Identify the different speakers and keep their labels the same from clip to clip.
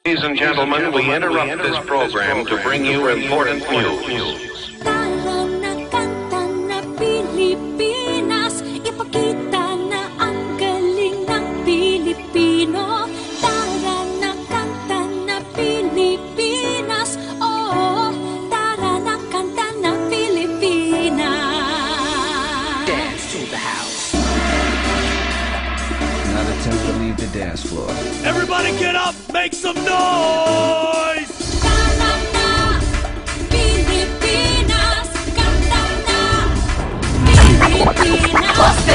Speaker 1: Ladies and gentlemen, we interrupt this program to bring you important news.
Speaker 2: Tara na kanta na Pilipinas, ipakita na ang galing ng Pilipino. Tara na kanta na Pilipinas, oh, tara na kanta na Pilipinas.
Speaker 3: Dance to the house. Not attempt to leave the dance floor.
Speaker 4: Everybody get up, make some noise!
Speaker 2: Tara na Pilipinas, kanta na Pilipinas.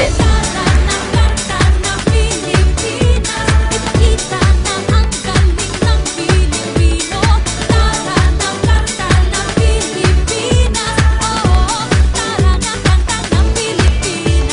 Speaker 2: Tara na kanta na Pilipinas, ipakita na ang galing ng Pilipino. Tara na kanta na Pilipinas, oh, tara na kanta na Pilipinas.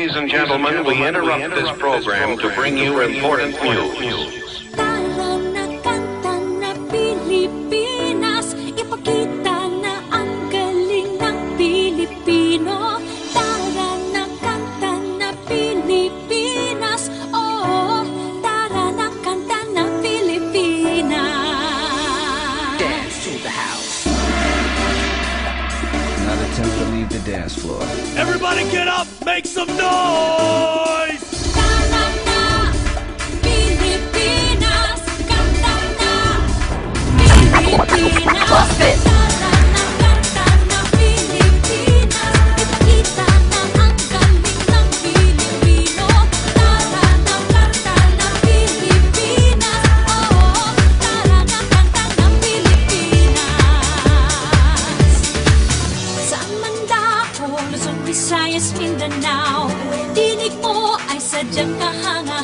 Speaker 1: Ladies and gentlemen, we interrupt this program to bring you important news.
Speaker 2: Tara na kanta na Pilipinas, ipakita na ang galing ng Pilipino. Tara na kanta na Pilipinas, oh, tara na kanta na Pilipinas.
Speaker 3: Dance to the house. Not attempt to leave the dance floor.
Speaker 4: Everybody get up, make some noise!
Speaker 2: Tara na Pilipinas, kanta na Pilipinas. Tara na kanta na Pilipinas, ipakita na ang galing ng Pilipino. Tara na kanta na Pilipinas, oh, tara na kanta na Pilipinas. Sa Mandako, Luzon, Visayas, Mindanao, tinig mo ay sadyang kahanga.